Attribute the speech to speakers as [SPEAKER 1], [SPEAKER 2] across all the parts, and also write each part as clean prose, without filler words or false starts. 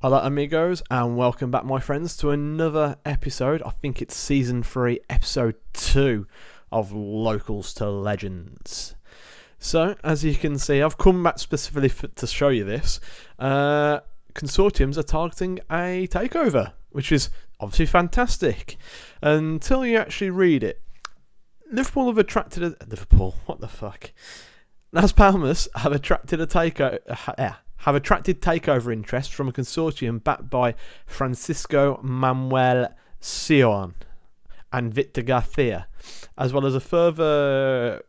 [SPEAKER 1] Hola amigos, and welcome back my friends to another episode. I think it's season 3, episode 2 of Locals to Legends. So, as you can see, I've come back specifically to show you this. Consortiums are targeting a takeover, which is obviously fantastic. Until you actually read it, Las Palmas have attracted a takeover. Have attracted takeover interest from a consortium backed by Francisco Manuel Sion and Victor Garcia, as well as a further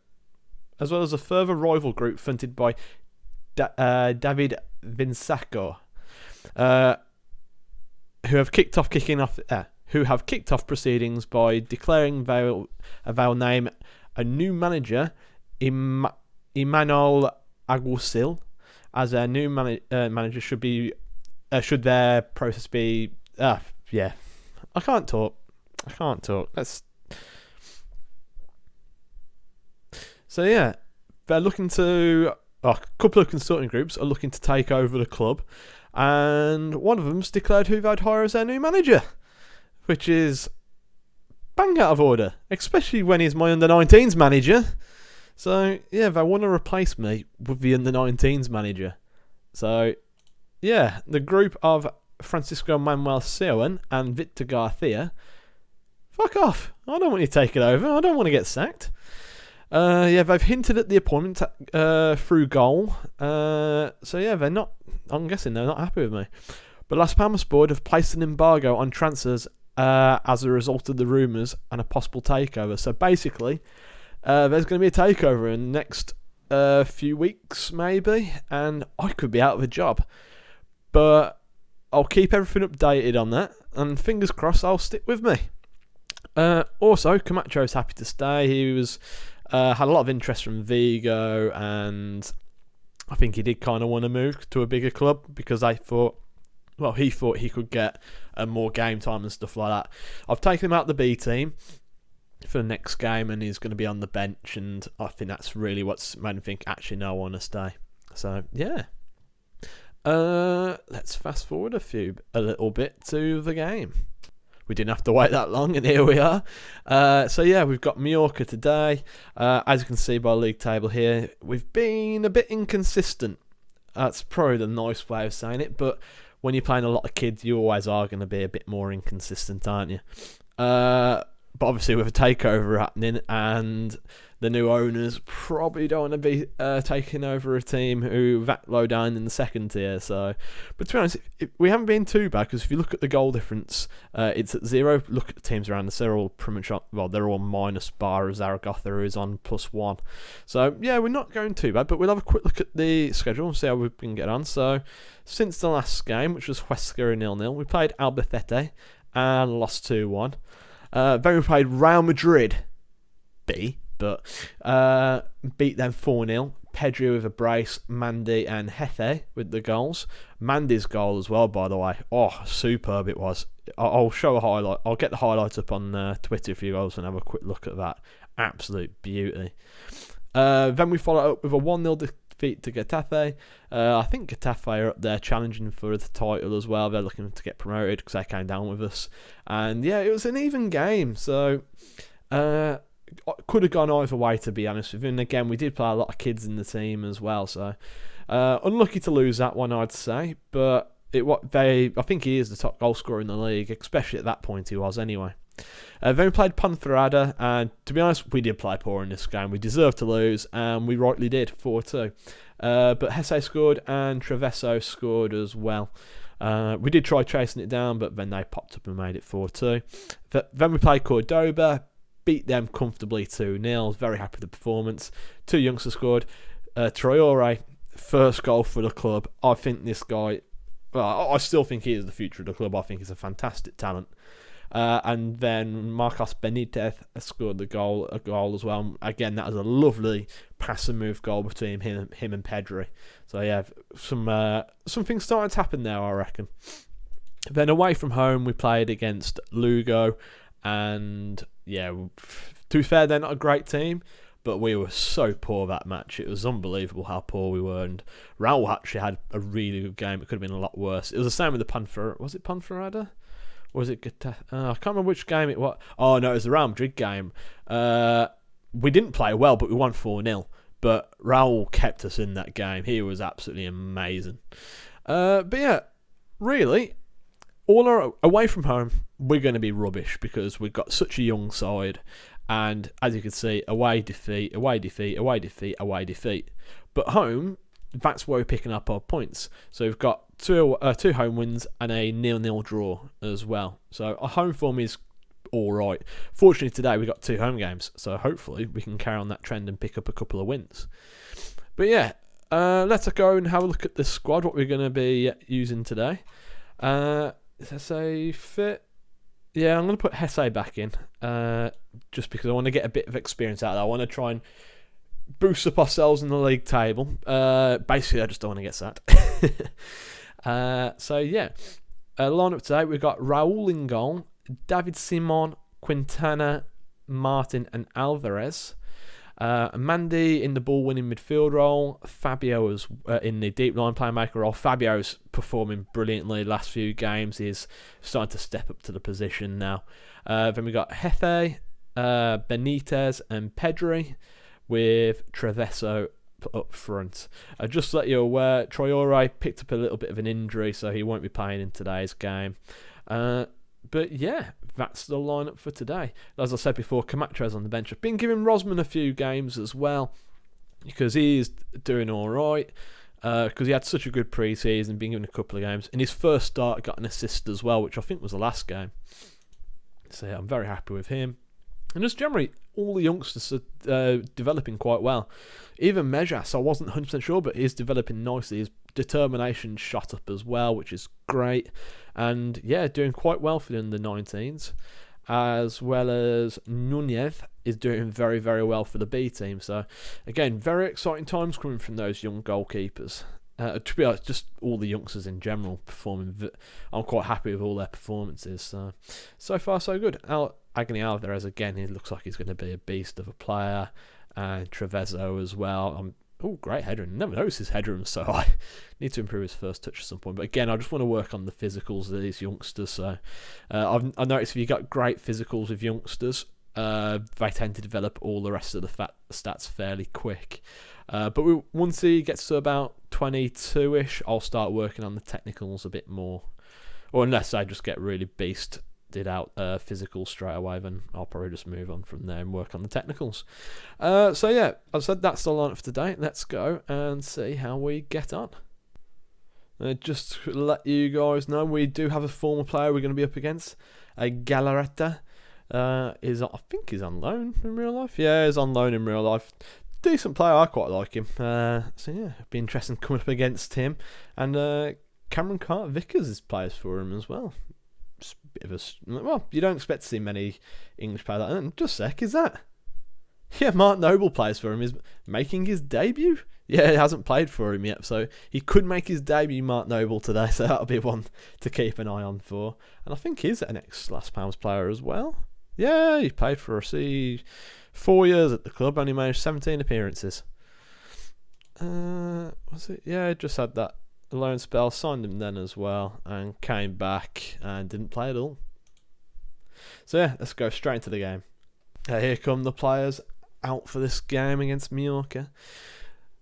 [SPEAKER 1] rival group funded by David Vinsaco, who have kicked off proceedings by declaring they'll name a new manager, Imanol Agusil, as their new manager. Should their process be I can't talk. They're looking to a couple of consulting groups are looking to take over the club, and one of them's declared who they'd hire as their new manager, which is bang out of order, especially when he's my under-19s manager. So, yeah, they want to replace me with the under-19s manager. So, yeah, the group of Francisco Manuel Sion and Victor Garcia, fuck off. I don't want you taking over. I don't want to get sacked. They've hinted at the appointment through goal. They're not, I'm guessing they're not happy with me. But Las Palmas board have placed an embargo on transfers as a result of the rumours and a possible takeover. So, basically, there's going to be a takeover in the next few weeks, maybe, and I could be out of a job. But I'll keep everything updated on that, and fingers crossed I'll stick with me. Also, Camacho's happy to stay. He was had a lot of interest from Vigo, and I think he did kind of want to move to a bigger club because he thought he could get more game time and stuff like that. I've taken him out of the B team for the next game, and he's going to be on the bench, and I think that's really what's made him think, actually, no, I want to stay. So, yeah. Let's fast forward a little bit to the game. We didn't have to wait that long, and here we are. We've got Mallorca today. As you can see by the league table here, we've been a bit inconsistent. That's probably the nice way of saying it, but when you're playing a lot of kids, you always are going to be a bit more inconsistent, aren't you? But obviously with a takeover happening and the new owners probably don't want to be taking over a team who that low down in the second tier. So, but to be honest, we haven't been too bad, because if you look at the goal difference, it's at 0. Look at the teams around us; they're all pretty much they're all minus bar Zaragoza, who's on +1. So yeah, we're not going too bad. But we'll have a quick look at the schedule and see how we can get on. So since the last game, which was Huesca 0-0, we played Albacete and lost 2-1. Then we played Real Madrid B, but beat them 4-0. Pedri with a brace, Mandy and Jefe with the goals. Mandy's goal as well, by the way. Oh, superb it was. I'll show a highlight. I'll get the highlights up on Twitter if you guys want to have a quick look at that. Absolute beauty. Then we followed up with a 1-0 defeat to Getafe. I think Getafe are up there challenging for the title as well. They're looking to get promoted because they came down with us. And yeah, it was an even game. So could have gone either way, to be honest with you. And again, we did play a lot of kids in the team as well. So unlucky to lose that one, I'd say. But I think he is the top goal scorer in the league, especially at that point he was anyway. Then we played Ponferrada, and to be honest, we did play poor in this game. We deserved to lose, and we rightly did, 4-2. But Hesse scored, and Travesso scored as well. We did try chasing it down, but then they popped up and made it 4-2. Then we played Cordoba, beat them comfortably 2-0. Very happy with the performance. 2 youngsters scored. Traore, first goal for the club. I think this guy, I still think he is the future of the club. I think he's a fantastic talent. And then Marcos Benitez scored a goal as well. Again, that was a lovely pass and move goal between him and Pedri. So yeah, some things started to happen there, I reckon. Then away from home, we played against Lugo, and yeah, to be fair, they're not a great team, but we were so poor that match. It was unbelievable how poor we were, and Raul actually had a really good game. It could have been a lot worse. It was the same with the Was it Ponferrada? Or was it I can't remember which game it was. Oh, no, it was the Real Madrid game. We didn't play well, but we won 4-0. But Raul kept us in that game. He was absolutely amazing. But yeah, really, away from home, we're going to be rubbish because we've got such a young side. And as you can see, away defeat, away defeat, away defeat, away defeat. But home, that's where we're picking up our points. So we've got two home wins and a 0-0 draw as well. So our home form is all right. Fortunately, today we got 2 home games. So hopefully we can carry on that trend and pick up a couple of wins. But yeah, let's go and have a look at the squad, what we're going to be using today. Hesse fit. Yeah, I'm going to put Hesse back in, just because I want to get a bit of experience out of that. I want to try and boost up ourselves in the league table. Basically, I just don't want to get sacked. So yeah, lineup today, we've got Raul in goal, David Simon, Quintana, Martin and Alvarez. Mandy in the ball-winning midfield role. Fabio is in the deep line playmaker role. Fabio's performing brilliantly last few games. He's starting to step up to the position now. Then we got Jefe, Benitez and Pedri with Treveso up front. Just to let you aware, Traore picked up a little bit of an injury, so he won't be playing in today's game. But yeah, that's the lineup for today. As I said before, Camacho's on the bench. I've been giving Rosman a few games as well because he's doing all right. Because he had such a good pre-season, been given a couple of games. In his first start, got an assist as well, which I think was the last game. So yeah, I'm very happy with him. And just generally, all the youngsters are developing quite well. Even Mejas, I wasn't 100% sure, but he's developing nicely. His determination shot up as well, which is great. And yeah, doing quite well for the under-19s. As well as Nunez is doing very, very well for the B team. So again, very exciting times coming from those young goalkeepers. To be honest, just all the youngsters in general performing. I'm quite happy with all their performances. So far, so good. Agni Alvarez, again, he looks like he's going to be a beast of a player. And Treveso as well. Great headroom. Never noticed his headroom so high. Need to improve his first touch at some point. But again, I just want to work on the physicals of these youngsters. So I've noticed if you got great physicals with youngsters, they tend to develop all the rest of the stats fairly quick. But once he gets to about 22-ish, I'll start working on the technicals a bit more. Or unless I just get really beasted out physical straight away, then I'll probably just move on from there and work on the technicals. So yeah, as I said, that's the lineup for today. Let's go and see how we get on. Just to let you guys know, we do have a former player we're going to be up against. Galarreta I think he's on loan in real life. Yeah, he's on loan in real life. Decent player, I quite like him. So yeah, it'd be interesting coming up against him. And Cameron Vickers plays for him as well. Well, you don't expect to see many English players like that. Just a sec, is that? Yeah, Mark Noble plays for him. Is making his debut? Yeah, he hasn't played for him yet, so he could make his debut, Mark Noble, today, so that'll be one to keep an eye on for. And I think he's an ex-Las Palmas player as well. Yeah, he played for us 4 years at the club, only managed 17 appearances. Was it? Yeah, just had that loan spell, signed him then as well, and came back and didn't play at all. So yeah, let's go straight into the game. Here come the players out for this game against Mallorca.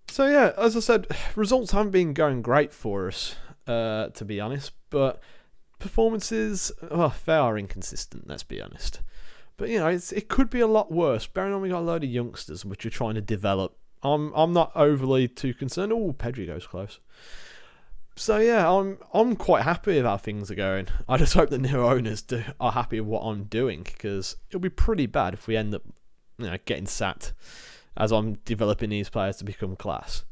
[SPEAKER 1] So yeah, as I said, results haven't been going great for us, to be honest, but performances, they are inconsistent, let's be honest. But you know, it could be a lot worse. Bearing on we got a load of youngsters which are trying to develop. I'm not overly too concerned. Oh, Pedri goes close. So yeah, I'm quite happy with how things are going. I just hope the new owners are happy with what I'm doing, because it'll be pretty bad if we end up, getting sacked as I'm developing these players to become class.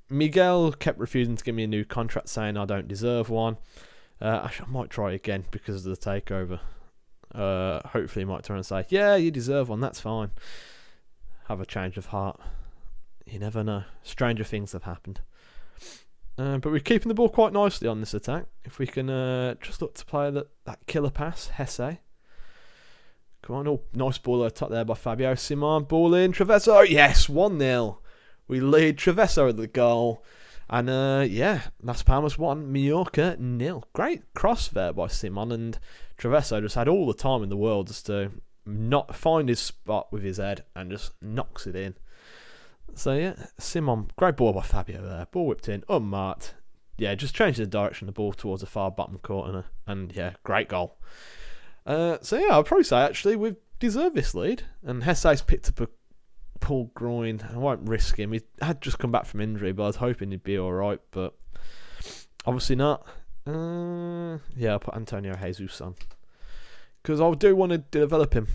[SPEAKER 1] Miguel kept refusing to give me a new contract, saying I don't deserve one. I might try again because of the takeover. Hopefully he might turn and say, yeah, you deserve one, that's fine. Have a change of heart. You never know. Stranger things have happened. But we're keeping the ball quite nicely on this attack. If we can just look to play that killer pass, Hesse. Come on, nice ball over top there by Fabio Simon. Ball in, Travesso. Yes, 1-0. We lead Travesso at the goal. And Las Palmas 1, Mallorca 0. Great cross there by Simon, and Travesso just had all the time in the world just to not find his spot with his head and just knocks it in. So yeah, Simon, great ball by Fabio there. Ball whipped in, unmarked. Yeah, just changed the direction of the ball towards the far bottom corner, and yeah, great goal. So yeah, I'll probably say actually we've deserved this lead, and Hesse's picked up a pulled groin. I won't risk him. He had just come back from injury, but I was hoping he'd be alright, but obviously not. I'll put Antonio Jesus on, because I do want to develop him.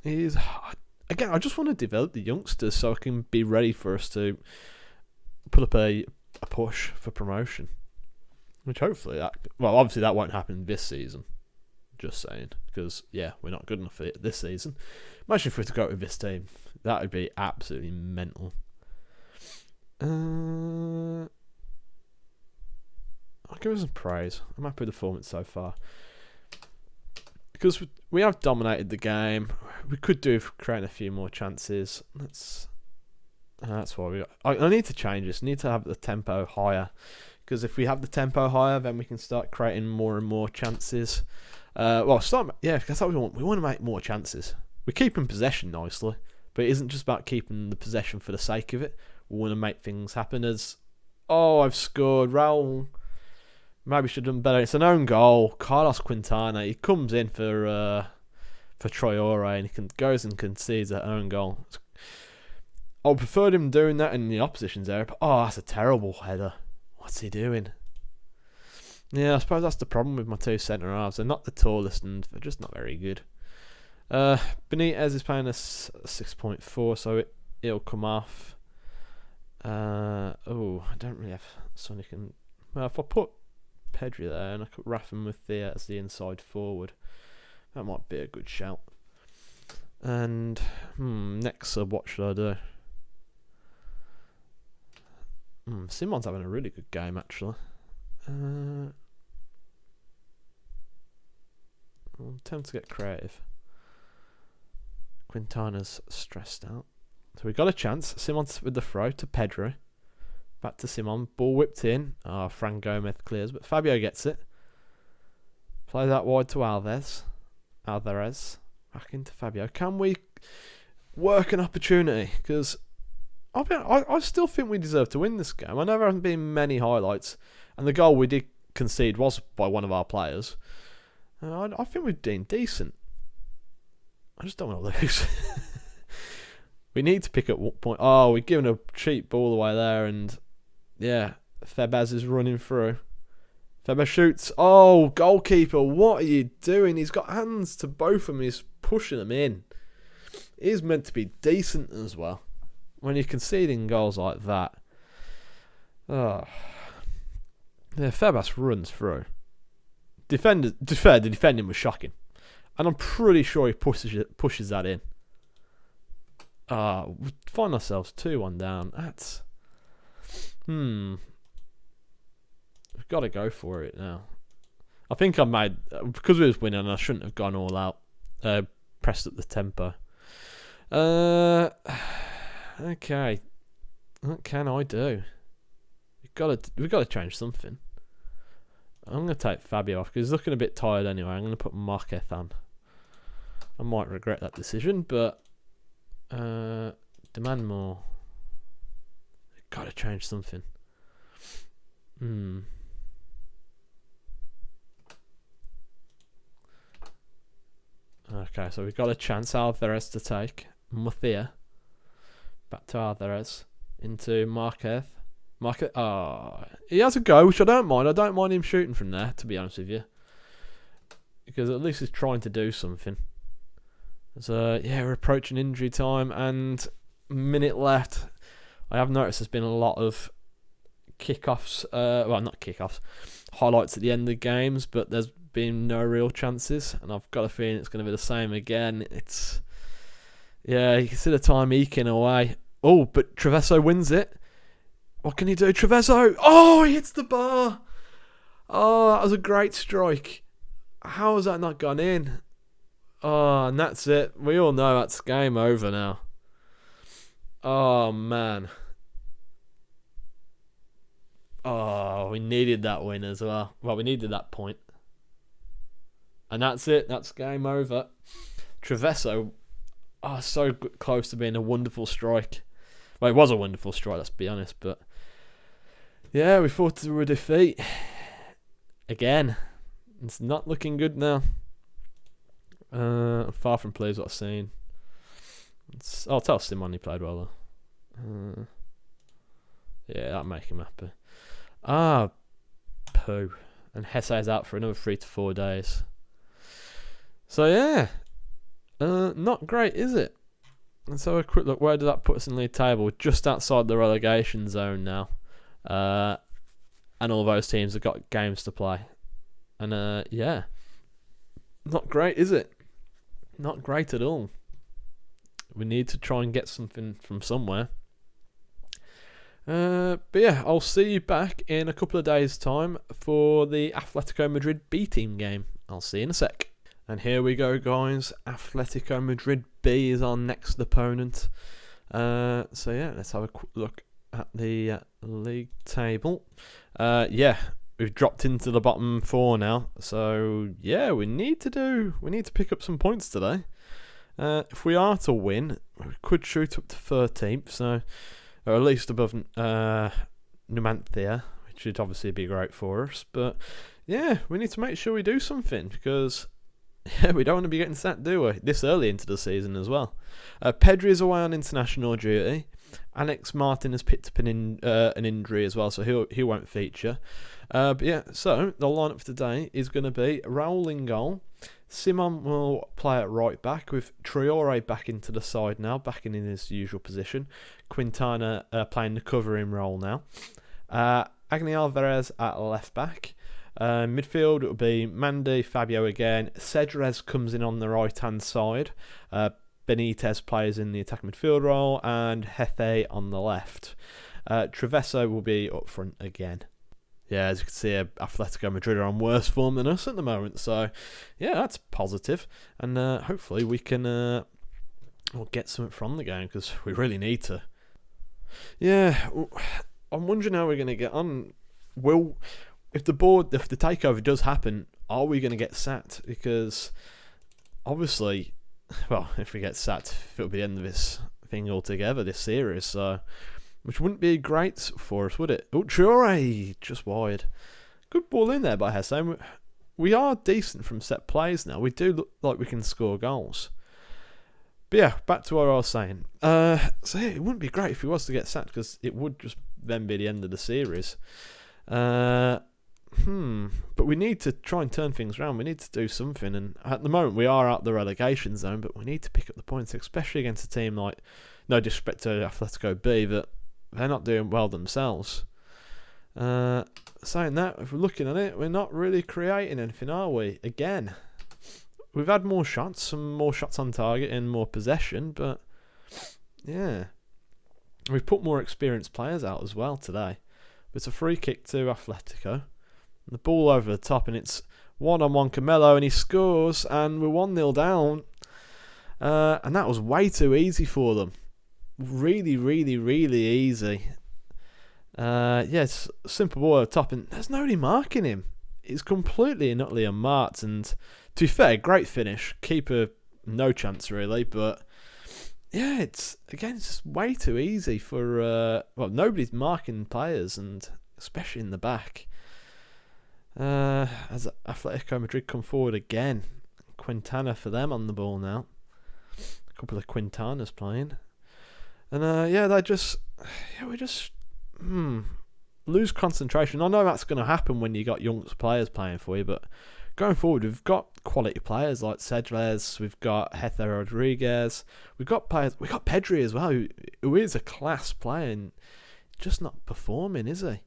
[SPEAKER 1] I just want to develop the youngsters so I can be ready for us to put up a push for promotion, which hopefully obviously that won't happen this season. Just saying, because we're not good enough for it this season. Imagine if we were to go with this team. That would be absolutely mental. I'll give us some praise. I'm happy with the performance so far, because we have dominated the game. We could do with creating a few more chances. That's why I need to change this. I need to have the tempo higher, because if we have the tempo higher, then we can start creating more and more chances. That's what we want. We want to make more chances. We're keeping possession nicely, but it isn't just about keeping the possession for the sake of it. We want to make things happen. I've scored. Raul maybe should have done better. It's an own goal. Carlos Quintana, he comes in for Traore, and he goes and concedes an own goal. I preferred him doing that in the opposition's area, but that's a terrible header. What's he doing? Yeah, I suppose that's the problem with my two centre-halves. They're not the tallest, and they're just not very good. Benitez is playing a 6.4, so it'll come off. I don't really have Sonic and... Well, if I put Pedri there and I put Rafa Murcia as the inside forward, that might be a good shout. And, next sub, what should I do? Simon's having a really good game, actually. I'm tempted to get creative. Quintana's stressed out. So we got a chance. Simon's with the throw to Pedro. Back to Simon. Ball whipped in. Fran Gomez clears, but Fabio gets it. Play that wide to Alvarez. Back into Fabio. Can we work an opportunity? Because I still think we deserve to win this game. I know there haven't been many highlights, and the goal we did concede was by one of our players. I think we've been decent. I just don't want to lose. We need to pick up what point. We're giving a cheap ball away there, and Febas is running through. Febas shoots. Goalkeeper, what are you doing? He's got hands to both of them. He's pushing them in. He's meant to be decent as well. When you're conceding goals like that. Febas runs through. The defending was shocking. And I'm pretty sure he pushes that in. We find ourselves 2-1 down. That's... We've got to go for it now. I think I made... Because we was winning, I shouldn't have gone all out. Pressed up the tempo. Okay. What can I do? We've got to change something. I'm going to take Fabio off because he's looking a bit tired anyway. I'm going to put Marquez on. I might regret that decision, but demand more. Got to change something. Okay, so we've got a chance. Alvarez to take. Murcia. Back to Alvarez. Into Marquez. He has a go, which I don't mind. I don't mind him shooting from there, to be honest with you. Because at least he's trying to do something. So, we're approaching injury time, and a minute left. I have noticed there's been a lot of kickoffs. Not kickoffs. Highlights at the end of games, but there's been no real chances. And I've got a feeling it's going to be the same again. You can see the time eking away. But Travesso wins it. What can he do? Travesso! He hits the bar! That was a great strike. How has that not gone in? Oh, and that's it. We all know that's game over now. Oh, man. Oh, we needed that win as well. Well, we needed that point. And that's it. That's game over. Treviso, so close to being a wonderful strike. Well, it was a wonderful strike, let's be honest. But, yeah, we fought through a defeat. Again. It's not looking good now. Far from pleased what I've seen. I'll tell Simon he played well though. Yeah, that'll make him happy. Poo. And Hesse's out for another 3 to 4 days. So yeah, not great, is it? Let's have a quick look. Where does that put us in the league table? We're just outside the relegation zone now. And all those teams have got games to play. And yeah, not great, is it? Not great at all. We need to try and get something from somewhere. But yeah, I'll see you back in a couple of days' time for the Atletico Madrid B team game. I'll see you in a sec. And here we go, guys. Atletico Madrid B is our next opponent. So yeah, let's have a quick look at the league table. Yeah, we've dropped into the bottom 4 now. So yeah, we need to pick up some points today. If we are to win, we could shoot up to 13th, so or at least above Numancia, which would obviously be great for us. But yeah, we need to make sure we do something because yeah, we don't want to be getting sacked, do we? This early into the season as well. Pedri is away on international duty. Alex Martin has picked up an injury as well, so he won't feature. But yeah, so the lineup for today is going to be Raul in goal. Simon will play at right back with Traore back into the side now, back in his usual position. Quintana playing the covering role now. Agni Alvarez at left back. Midfield it will be Mandy, Fabio again. Cedrez comes in on the right hand side. Benitez plays in the attacking midfield role, and Hethe on the left. Treviso will be up front again. Yeah, as you can see, Atletico Madrid are on worse form than us at the moment. So, yeah, that's positive. And hopefully we can get something from the game because we really need to. Yeah, I'm wondering how we're going to get on. If the takeover does happen, are we going to get sacked? Because obviously, well, if we get sacked, it'll be the end of this thing altogether, this series. So, which wouldn't be great for us, would it? Oh, Traore, just wide. Good ball in there by Hesse. We are decent from set plays now. We do look like we can score goals. But yeah, back to what I was saying. So yeah, it wouldn't be great if he was to get sacked because it would just then be the end of the series. But we need to try and turn things around. We need to do something. And at the moment, we are out the relegation zone, but we need to pick up the points, especially against a team like, no disrespect to Atletico B, but they're not doing well themselves. Saying that, if we're looking at it, we're not really creating anything, are we? Again, we've had more shots, some more shots on target and more possession, but yeah, we've put more experienced players out as well today. It's a free kick to Atletico. The ball over the top, and it's 1-on-1 Camelo, and he scores, and we're 1-0 down. And that was way too easy for them. Really, really, really easy. It's a simple ball over the top, and there's nobody marking him. He's completely and utterly unmarked, and to be fair, great finish. Keeper, no chance really, but yeah, it's just way too easy for nobody's marking players, and especially in the back. As Atletico Madrid come forward again, Quintana for them on the ball now. A couple of Quintanas playing, and we just lose concentration. I know that's going to happen when you got young players playing for you, but going forward, we've got quality players like Cedrez, we've got Hethe Rodriguez, we've got Pedri as well, who is a class player and just not performing, is he?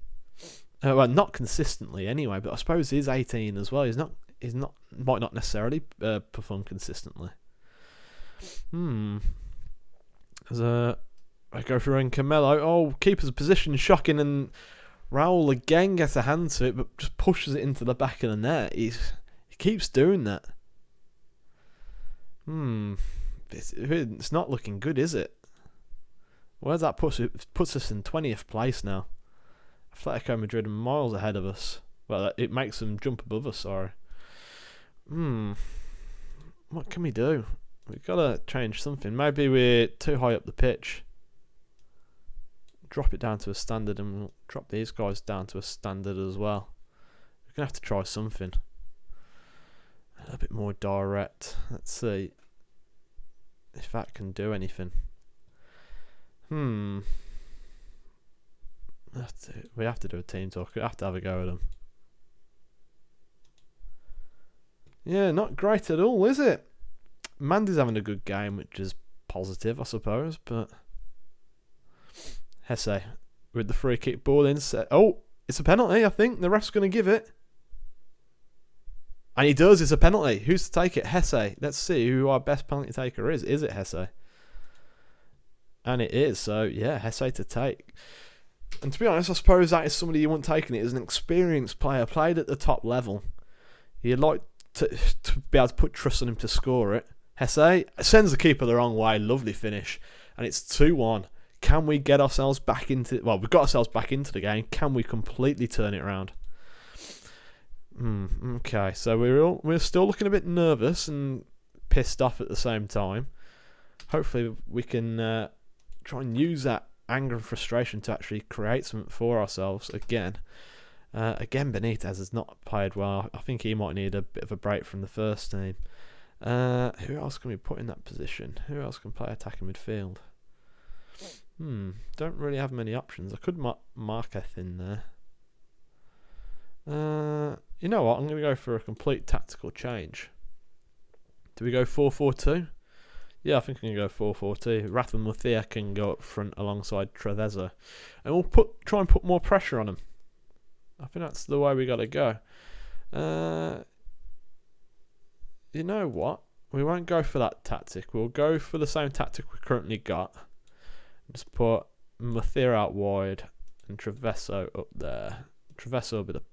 [SPEAKER 1] Well, not consistently anyway, but I suppose he's 18 as well. Might not necessarily perform consistently. As I go for Camelo. Oh, keeper's position shocking, and Raul again gets a hand to it, but just pushes it into the back of the net. He keeps doing that. It's not looking good, is it? Where's that puts us in 20th place now. Atletico Madrid are miles ahead of us. Well, it makes them jump above us, sorry. What can we do? We've got to change something. Maybe we're too high up the pitch. Drop it down to a standard, and we'll drop these guys down to a standard as well. We're going to have to try something. A little bit more direct. Let's see if that can do anything. We have to do a team talk. We have to have a go at them. Yeah, not great at all, is it? Mandy's having a good game, which is positive, I suppose, but Hesse with the free kick ball in. Oh, it's a penalty, I think. The ref's going to give it. And he does. It's a penalty. Who's to take it? Hesse. Let's see who our best penalty taker is. Is it Hesse? And it is. So, yeah, Hesse to take. And to be honest, I suppose that is somebody you want taking it as an experienced player, played at the top level. You'd like to be able to put trust on him to score it. Hesse sends the keeper the wrong way. Lovely finish. And it's 2-1. Can we get ourselves back into... Well, we've got ourselves back into the game. Can we completely turn it around? Okay, so we're still looking a bit nervous and pissed off at the same time. Hopefully we can try and use that anger and frustration to actually create something for ourselves again. Again, Benitez has not played well. I think he might need a bit of a break from the first team. Who else can we put in that position? Who else can play attacking midfield? Don't really have many options. I could Marquez in there. You know what? I'm going to go for a complete tactical change. Do we go 4-4-2? Yeah, I think I'm going to go 4-4-2. Rafa Murcia can go up front alongside Treviso. And we'll try and put more pressure on him. I think that's the way we got to go. You know what? We won't go for that tactic. We'll go for the same tactic we currently got. Just put Murcia out wide and Treviso up there. Treviso will be the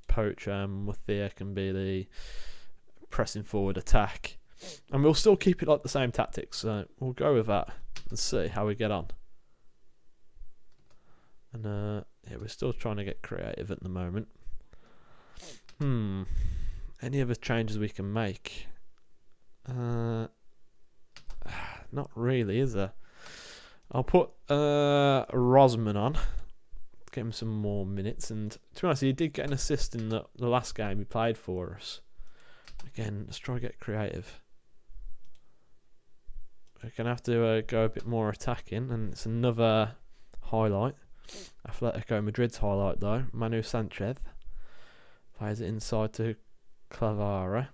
[SPEAKER 1] poacher and Murcia can be the pressing forward attack. And we'll still keep it like the same tactics. So we'll go with that and see how we get on. And yeah, we're still trying to get creative at the moment. Any other changes we can make? Not really, is there? I'll put Rosman on. Get him some more minutes. And to be honest, he did get an assist in the last game he played for us. Again, let's try to get creative. We're going to have to go a bit more attacking. And it's another highlight. Atletico Madrid's highlight though. Manu Sanchez plays it inside to Clavara.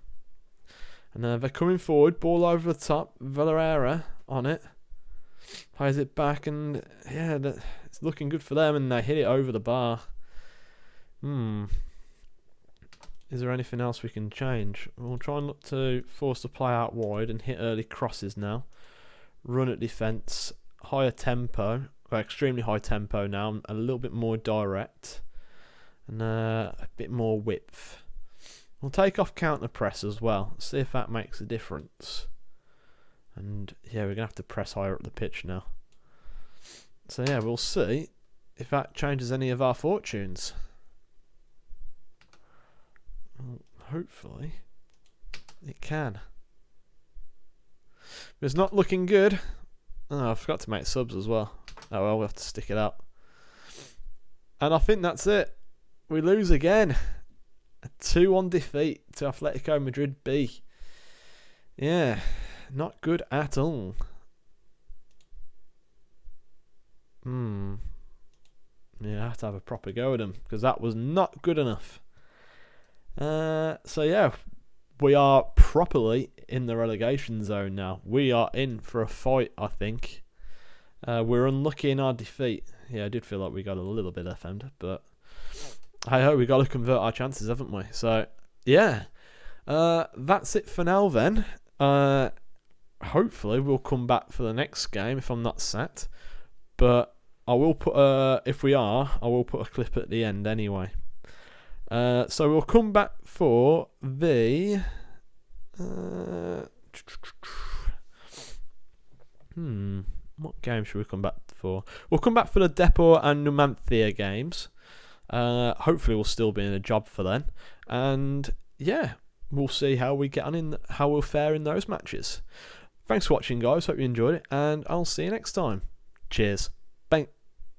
[SPEAKER 1] And they're coming forward. Ball over the top. Villarreal on it. Plays it back and yeah, it's looking good for them and they hit it over the bar. Is there anything else we can change? We'll try and look to force the play out wide and hit early crosses now. Run at defence. Higher tempo. Well, extremely high tempo now. A little bit more direct. And a bit more width. We'll take off counter press as well. See if that makes a difference. And yeah, we're going to have to press higher up the pitch now. So yeah, we'll see if that changes any of our fortunes. Well, hopefully it can. But it's not looking good. Oh, I forgot to make subs as well. Oh well, we'll have to stick it out. And I think that's it. We lose again. A 2-1 defeat to Atletico Madrid B. Yeah, not good at all. Yeah, I have to have a proper go at them because that was not good enough. So yeah, we are properly in the relegation zone now. We are in for a fight, I think. We're unlucky in our defeat. Yeah, I did feel like we got a little bit FM'd, but hey ho, we got to convert our chances, haven't we? So yeah, that's it for now then. Hopefully we'll come back for the next game if I'm not set. But I will put if we are, I will put a clip at the end anyway. So we'll come back for the What game should we come back for? We'll come back for the Depor and Numancia games. Hopefully we'll still be in a job for then. And yeah, we'll see how we get on how we'll fare in those matches. Thanks for watching, guys. Hope you enjoyed it, and I'll see you next time. Cheers.